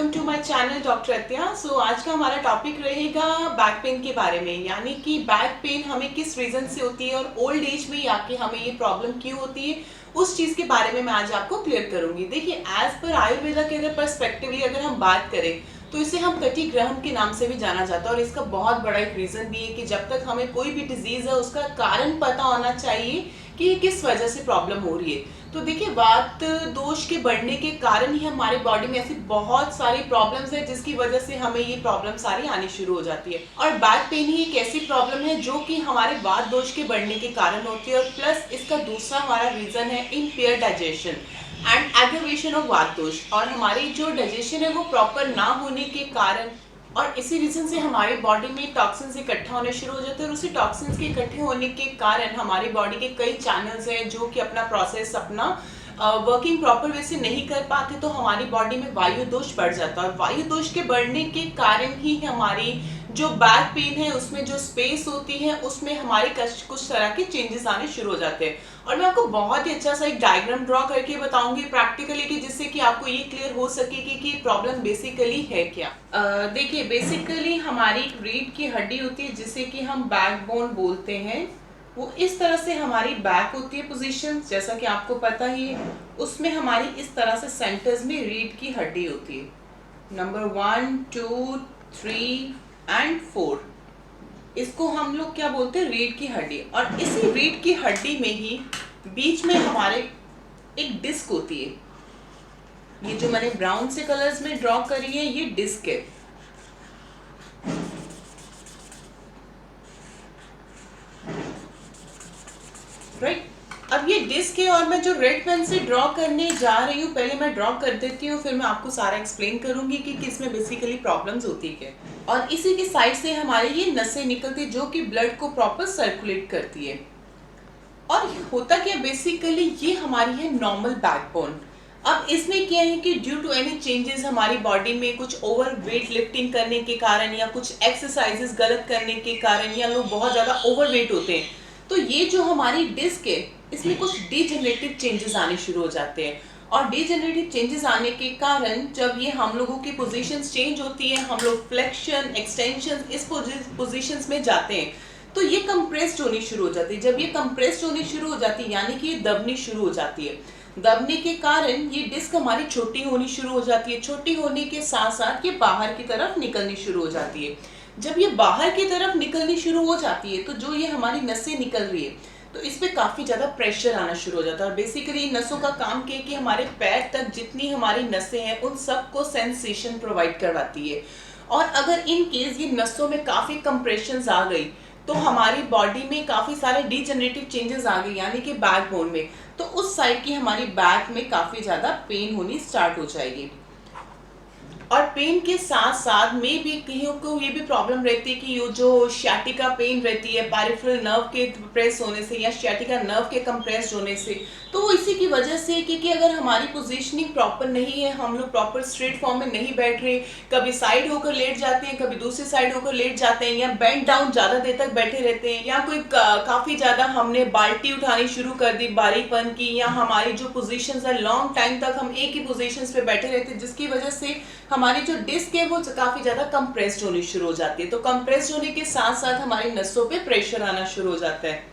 Welcome to my channel doctor Atya. आज का हमारा टॉपिक रहेगा बैक पेन के बारे में, यानी कि बैक पेन हमें किस रीजन से होती है और ओल्ड एज में आके हमें ये प्रॉब्लम क्यों होती है, उस चीज के बारे में मैं आज आपको क्लियर करूंगी। देखिए, एज पर आयुर्वेदा के अगर पर्सपेक्टिवली अगर हम बात करें तो इसे हम कटी ग्रहण के नाम से भी जाना जाता है और इसका बहुत बड़ा एक रीजन भी है कि जब तक हमें कोई भी डिजीज है उसका कारण पता होना चाहिए कि ये किस वजह से प्रॉब्लम हो रही है। तो देखिए, वात दोष के बढ़ने के कारण ही हमारे बॉडी में ऐसी बहुत सारी प्रॉब्लम्स है जिसकी वजह से हमें ये प्रॉब्लम सारी आनी शुरू हो जाती है। और बैक पेन ही एक ऐसी प्रॉब्लम है जो कि हमारे वात दोष के बढ़ने के कारण होती है और प्लस इसका दूसरा हमारा रीजन है empire digestion and aggravation of वात दोष। और हमारी जो डाइजेशन है वो प्रॉपर ना होने के कारण और इसी रीजन से हमारी बॉडी में टॉक्सिन्स इकट्ठा होने शुरू हो जाते हैं और उसी टॉक्सिन्स के इकट्ठे होने के कारण हमारी बॉडी के कई चैनल्स हैं जो कि अपना प्रोसेस अपना वर्किंग प्रॉपर वे से नहीं कर पाते, तो हमारी बॉडी में वायु दोष बढ़ जाता है और वायु दोष के बढ़ने के कारण ही हमारी जो बैक पेन है उसमें जो स्पेस होती है उसमें हमारे कुछ तरह के चेंजेस आने शुरू हो जाते हैं। और मैं आपको बहुत ही अच्छा सा एक डायग्राम ड्रॉ करके बताऊंगी प्रैक्टिकली कि जिससे कि आपको ये क्लियर हो सके कि प्रॉब्लम बेसिकली है क्या। देखिए, बेसिकली हमारी एक रीढ़ की हड्डी होती है जिसे कि हम बैकबोन बोलते हैं। वो इस तरह से हमारी बैक होती है पोजीशन, जैसा कि आपको पता ही है। उसमें हमारी इस तरह से सेंटर्स में रीढ़ की हड्डी होती है, नंबर 1 2 3 एंड 4। इसको हम लोग क्या बोलते हैं, रीढ़ की हड्डी। और इसी रीढ़ की हड्डी में ही बीच में हमारे एक डिस्क होती है। ये जो मैंने ब्राउन से कलर्स में ड्रॉ करी है ये डिस्क है, राइट। अब ये डिस्क है और मैं जो रेड पेन से ड्रॉ करने जा रही हूँ, पहले मैं ड्रॉ कर देती हूँ, फिर मैं आपको सारा एक्सप्लेन करूंगी कि किसमें बेसिकली प्रॉब्लम्स होती है। और इसी के साइड से हमारी ये नसें निकलती जो कि ब्लड को प्रॉपर सर्कुलेट करती है। और होता क्या, बेसिकली ये हमारी है नॉर्मल बैकबोन। अब इसमें क्या है कि ड्यू टू एनी चेंजेस हमारी बॉडी में कुछ ओवर वेट लिफ्टिंग करने के कारण या कुछ एक्सरसाइजेस गलत करने के कारण या लोग बहुत ज़्यादा ओवर वेट होते हैं, तो ये जो हमारी डिस्क है इसमें कुछ डीजेनरेटिव चेंजेस आने शुरू हो जाते हैं। और डीजेनरेटिव चेंजेस आने के कारण जब ये हम लोगों की पोजीशंस चेंज होती है, हम लोग फ्लेक्शन एक्सटेंशन इस पोजीशंस में जाते हैं, तो ये कंप्रेस्ड होनी शुरू हो जाती है। जब ये कंप्रेस्ड होनी शुरू हो जाती है यानी कि ये दबनी शुरू हो जाती है। दबने के कारण ये डिस्क हमारी छोटी होनी शुरू हो जाती है। छोटी होने के साथ साथ ये बाहर की तरफ निकलनी शुरू हो जाती है। जब ये बाहर की तरफ निकलनी शुरू हो जाती है तो जो ये हमारी नसें निकल रही है तो इस पे काफ़ी ज़्यादा प्रेशर आना शुरू हो जाता है। और बेसिकली नसों का काम क्या है कि हमारे पैर तक जितनी हमारी नसें हैं उन सबको सेंसेशन प्रोवाइड करवाती है। और अगर इन केस ये नसों में काफ़ी कंप्रेशंस आ गई तो हमारी बॉडी में काफ़ी सारे डीजनरेटिव चेंजेस आ गए, यानी कि बैकबोन में, तो उस साइड की हमारी बैक में काफ़ी ज़्यादा पेन होनी स्टार्ट हो जाएगी। और पेन के साथ साथ में भी कईयों को ये भी प्रॉब्लम रहती है कि ये जो शियाटिका पेन रहती है पेरिफेरल नर्व के प्रेस होने से या शियाटिका नर्व के कंप्रेस्ड होने से, तो वो इसी की वजह से क्योंकि अगर हमारी पोजीशनिंग प्रॉपर नहीं है, हम लोग प्रॉपर स्ट्रेट फॉर्म में नहीं बैठ रहे, कभी साइड होकर लेट जाते हैं, कभी दूसरी साइड होकर लेट जाते हैं, या बेंड डाउन ज़्यादा देर तक बैठे रहते हैं, या कोई काफ़ी ज़्यादा हमने बाल्टी उठानी शुरू कर दी बारीपन की, या हमारी जो पोजिशन है लॉन्ग टाइम तक हम एक ही पोजिशन पे बैठे रहते हैं जिसकी वजह से हमारी जो डिस्क है वो काफी ज्यादा कंप्रेस्ड होनी शुरू हो जाती है। तो कंप्रेस्ड होने के साथ साथ हमारी नसों पे प्रेशर आना शुरू हो जाता है,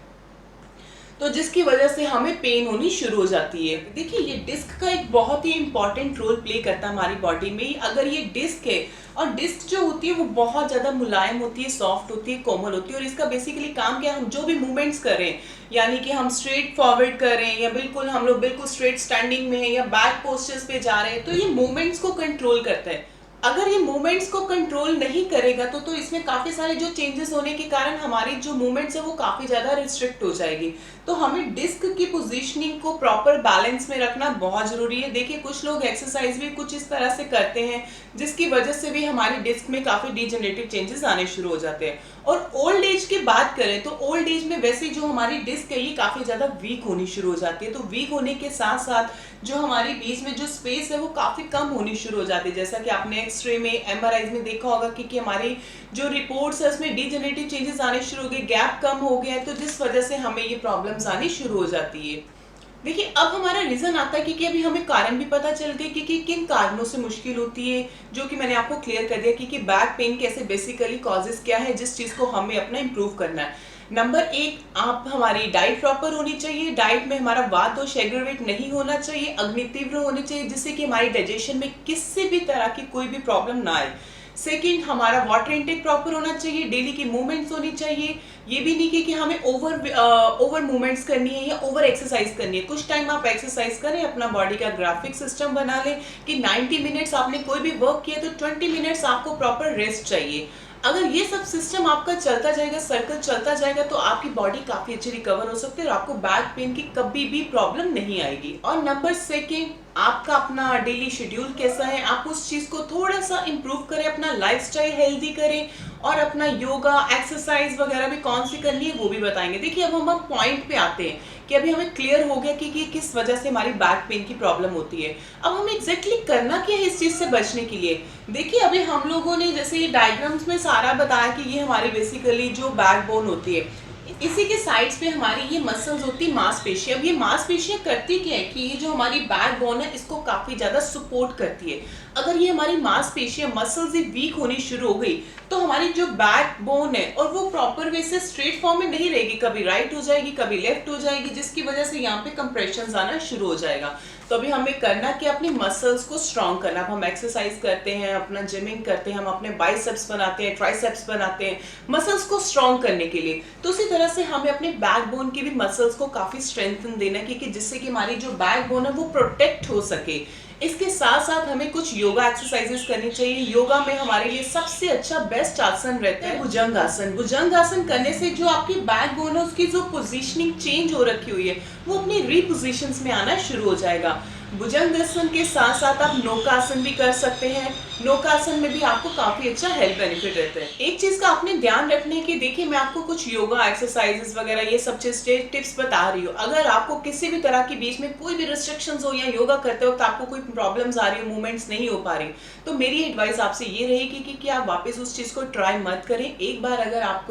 तो जिसकी वजह से हमें पेन होनी शुरू हो जाती है। देखिए, ये डिस्क का एक बहुत ही इंपॉर्टेंट रोल प्ले करता है हमारी बॉडी में। अगर ये डिस्क है, और डिस्क जो होती है वो बहुत ज़्यादा मुलायम होती है, सॉफ्ट होती है, कोमल होती है, और इसका बेसिकली काम क्या है, हम जो भी मूवमेंट्स करें, यानी कि हम स्ट्रेट फॉरवर्ड कर रहे हैं या बिल्कुल हम लोग बिल्कुल स्ट्रेट स्टैंडिंग में हैं या बैक पोस्चर्स पे जा रहे हैं, तो ये मूवमेंट्स को कंट्रोल करता है। अगर ये मूवमेंट्स को कंट्रोल नहीं करेगा तो इसमें काफ़ी सारे जो चेंजेस होने के कारण हमारी जो मूवमेंट्स है वो काफ़ी ज़्यादा रिस्ट्रिक्ट हो जाएगी। तो हमें डिस्क की पोजीशनिंग को प्रॉपर बैलेंस में रखना बहुत ज़रूरी है। देखिए, कुछ लोग एक्सरसाइज भी कुछ इस तरह से करते हैं जिसकी वजह से भी हमारी डिस्क में काफ़ी डीजनरेटिव चेंजेस आने शुरू हो जाते हैं। और ओल्ड एज की बात करें तो ओल्ड एज में वैसे जो हमारी डिस्क है ये काफ़ी ज़्यादा वीक होनी शुरू हो जाती है। तो वीक होने के साथ साथ जो हमारी बीच में जो स्पेस है वो काफ़ी कम होनी शुरू हो जाती है। जैसा कि आपने एक्सरे में एमआरआई में देखा होगा कि हमारी जो रिपोर्ट्स है उसमें डीजनरेटिव चेंजेस आने शुरू हो गए, गैप कम हो गया है, तो जिस वजह से हमें ये प्रॉब्लम्स आनी शुरू हो जाती है। देखिए, अब हमारा रीज़न आता है क्योंकि अभी हमें कारण भी पता चल गए कि किन कारणों से मुश्किल होती है, जो कि मैंने आपको क्लियर कर दिया कि बैक पेन कैसे बेसिकली कॉजेज़ क्या है, जिस चीज़ को हमें अपना इम्प्रूव करना है। नंबर 1, आप हमारी डाइट प्रॉपर होनी चाहिए, डाइट में हमारा वात दोष एग्रवेट नहीं होना चाहिए, अग्नि तीव्र होनी चाहिए, जिससे कि हमारी डाइजेशन में किसी भी तरह की कोई भी प्रॉब्लम ना आए। सेकंड, हमारा वाटर इनटेक प्रॉपर होना चाहिए, डेली की मूवमेंट्स होनी चाहिए। ये भी नहीं कि हमें ओवर मूवमेंट्स करनी है या ओवर एक्सरसाइज करनी है। कुछ टाइम आप एक्सरसाइज करें, अपना बॉडी का ग्राफिक सिस्टम बना लें कि 90 मिनट्स आपने कोई भी वर्क किया तो 20 मिनट्स आपको प्रॉपर रेस्ट चाहिए। अगर ये सब सिस्टम आपका चलता जाएगा, सर्कल चलता जाएगा, तो आपकी बॉडी काफी अच्छी रिकवर हो सकती है और आपको बैक पेन की कभी भी प्रॉब्लम नहीं आएगी। और नंबर सेकेंड, आपका अपना डेली शेड्यूल कैसा है, आप उस चीज को थोड़ा सा इम्प्रूव करें, अपना लाइफस्टाइल हेल्दी करें और अपना योगा एक्सरसाइज वगैरह भी कौन सी करनी है वो भी बताएंगे। देखिए, अब हम पॉइंट पे आते हैं कि अभी हमें क्लियर हो गया कि किस वजह से हमारी बैक पेन की प्रॉब्लम होती है। अब हमें एग्जैक्टली करना क्या है इस चीज से बचने के लिए। देखिए, अभी हम लोगों ने जैसे ये डायग्राम्स में सारा बताया कि ये हमारी बेसिकली जो बैकबोन होती है, इसी के साइड्स पे हमारी ये मसल्स होती है, मांसपेशियां। अब ये मांसपेशियां करती क्या है कि ये जो हमारी बैकबोन है इसको काफी ज्यादा सपोर्ट करती है। अगर ये हमारी मांसपेशियां मसल्स ही वीक होनी शुरू हो गई तो हमारी जो बैकबोन है और वो प्रॉपर वे से स्ट्रेट फॉर्म में नहीं रहेगी, कभी राइट हो जाएगी, कभी लेफ्ट हो जाएगी, जिसकी वजह से यहाँ पे कंप्रेशन आना शुरू हो जाएगा। तो अभी हमें करना कि अपनी मसल्स को स्ट्रॉन्ग करना। अब हम एक्सरसाइज करते हैं, अपना जिमिंग करते हैं, हम अपने बाइसेप्स बनाते हैं, ट्राइसेप्स बनाते हैं मसल्स को स्ट्रॉन्ग करने के लिए। तो उसी तरह से हमें अपने बैकबोन की भी मसल्स को काफी स्ट्रेंथन देना है कि जिससे कि हमारी जो बैकबोन है वो प्रोटेक्ट हो सके। इसके साथ साथ हमें कुछ योगा एक्सरसाइजेस करनी चाहिए। योगा में हमारे लिए सबसे अच्छा बेस्ट आसन रहता है भुजंग आसन। भुजंग आसन करने से जो आपकी बैकबोन है उसकी जो पोजीशनिंग चेंज हो रखी हुई है वो अपनी रीपोजिशंस में आना शुरू हो जाएगा। भुजंगासन के साथ साथ आप नौकासन भी कर सकते हैं। नौकासन में भी आपको काफी अच्छा हेल्थ बेनिफिट रहता है। एक चीज का आपने ध्यान रखने की, देखिए मैं आपको कुछ योगा एक्सरसाइजेस वगैरह ये सब चीज टिप्स बता रही हूँ। अगर आपको किसी भी तरह के बीच में कोई भी रिस्ट्रिक्शंस हो या योगा करते वक्त आपको कोई प्रॉब्लम्स आ रही हो, मूवमेंट्स नहीं हो पा रही, तो मेरी एडवाइस आपसे ये रहेगी कि आप वापस उस चीज को ट्राई मत करें। एक बार अगर आप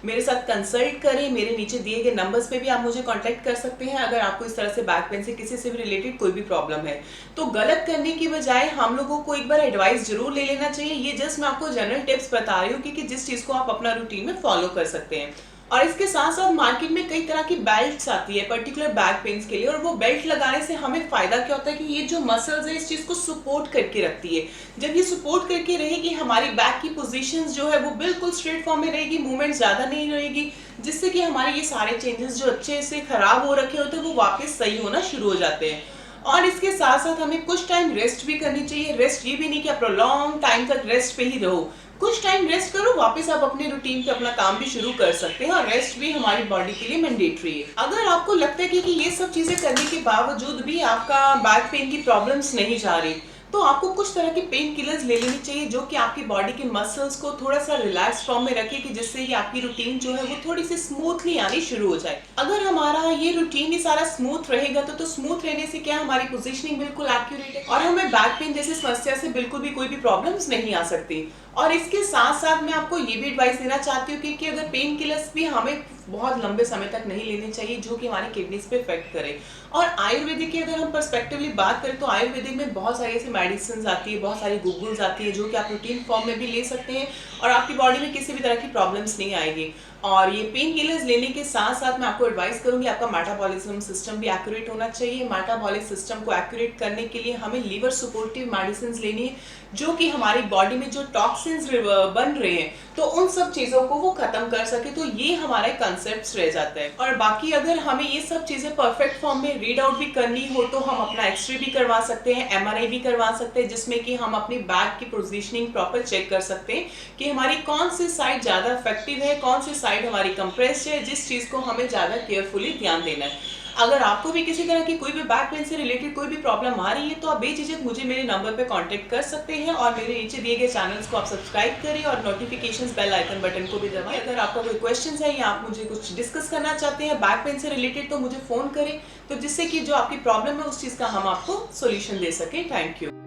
मेरे साथ कंसल्ट करें, मेरे नीचे दिए गए नंबर्स पे भी आप मुझे कांटेक्ट कर सकते हैं अगर आपको इस तरह से बैक पेन से किसी से भी रिलेटेड कोई भी प्रॉब्लम है। तो गलत करने की बजाय हम लोगों को एक बार एडवाइस जरूर ले लेना चाहिए। ये जस्ट मैं आपको जनरल टिप्स बता रही हूँ कि जिस चीज को आप अपना रूटीन में फॉलो कर सकते हैं। और इसके साथ साथ मार्केट में कई तरह की बेल्ट्स आती है पर्टिकुलर बैक पेन्स के लिए, और वो बेल्ट लगाने से हमें फायदा क्या होता है कि ये जो मसल्स है इस चीज को सपोर्ट करके रखती है। जब ये सपोर्ट करके रहेगी, हमारी बैक की पोजीशंस जो है वो बिल्कुल स्ट्रेट फॉर्म में रहेगी, मूवमेंट ज्यादा नहीं रहेगी, जिससे कि हमारे ये सारे चेंजेस जो अच्छे से खराब हो रखे होते हैं वो वापस सही होना शुरू हो जाते हैं। और इसके साथ साथ हमें कुछ टाइम रेस्ट भी करनी चाहिए। रेस्ट ये भी नहीं कि आप लॉन्ग टाइम तक रेस्ट पे ही रहो, कुछ टाइम रेस्ट करो, वापस आप अपने रूटीन पे अपना काम भी शुरू कर सकते हैं। और रेस्ट भी हमारी बॉडी के लिए मैंडेटरी है। अगर आपको लगता है कि ये सब चीजें करने के बावजूद भी आपका बैक पेन की प्रॉब्लम्स नहीं जा रही, तो आपको कुछ तरह की पेन किलर्स ले लेनी चाहिए जो कि आपकी बॉडी के मसल्स को थोड़ा सा रिलैक्स फॉर्म में रखे, कि जिससे ये आपकी रूटीन जो है वो थोड़ी सी स्मूथली आनी शुरू हो जाए। अगर हमारा ये रूटीन ही सारा स्मूथ रहेगा तो स्मूथ रहने से क्या हमारी पोजीशनिंग बिल्कुल एक्यूरेट है और हमें बैक पेन जैसी समस्या से बिल्कुल भी कोई भी प्रॉब्लम्स नहीं आ सकती। और इसके साथ साथ मैं आपको ये भी एडवाइस देना चाहती हूँ कि अगर पेन किलर्स भी हमें बहुत लंबे समय तक नहीं लेने चाहिए जो कि हमारी किडनीज पे इफेक्ट करे। और आयुर्वेदिक की अगर हम पर्सपेक्टिवली बात करें तो आयुर्वेदिक में बहुत सारी ऐसी मेडिसिन आती है, बहुत सारी गूगल्स आती है जो कि आप रूटीन फॉर्म में भी ले सकते हैं और आपकी बॉडी में किसी भी तरह की प्रॉब्लम्स नहीं आएगी। और ये पेन किलर्स लेने के साथ साथ मैं आपको एडवाइस करूंगी आपका मेटाबॉलिज्म सिस्टम भी एक्यूरेट होना चाहिए। मेटाबॉलिक सिस्टम को एक्यूरेट करने के लिए हमें लीवर सपोर्टिव मेडिसिन लेनी है जो कि हमारी बॉडी में जो टॉक्सिन्स बन रहे हैं तो उन सब चीजों को वो खत्म कर सके। तो ये हमारे कंसेप्ट रह जाता है। और बाकी अगर हमें ये सब चीजें परफेक्ट फॉर्म में रीड आउट भी करनी हो तो हम अपना एक्सरे भी करवा सकते हैं, एमआरआई भी करवा सकते हैं, जिसमें कि हम अपनी बैक की पोजीशनिंग प्रॉपर चेक कर सकते हैं कि हमारी कौन सी साइड ज्यादा इफेक्टिव है, कौन सी साइड हमारी कंप्रेस्ड है, जिस चीज को हमें ज्यादा केयरफुली ध्यान देना है। अगर आपको भी किसी तरह की कोई भी बैक पेन से रिलेटेड कोई भी प्रॉब्लम आ रही है तो आप बेझिझक मुझे मेरे नंबर पे कांटेक्ट कर सकते हैं और मेरे नीचे दिए गए चैनल्स को आप सब्सक्राइब करें और नोटिफिकेशंस बेल आइकन बटन को भी दबाएं। अगर आपका कोई क्वेश्चंस है या आप मुझे कुछ डिस्कस करना चाहते हैं बैक पेन से रिलेटेड तो मुझे फोन करें, तो जिससे कि जो आपकी प्रॉब्लम है उस चीज का हम आपको सोल्यूशन दे सके। Thank you.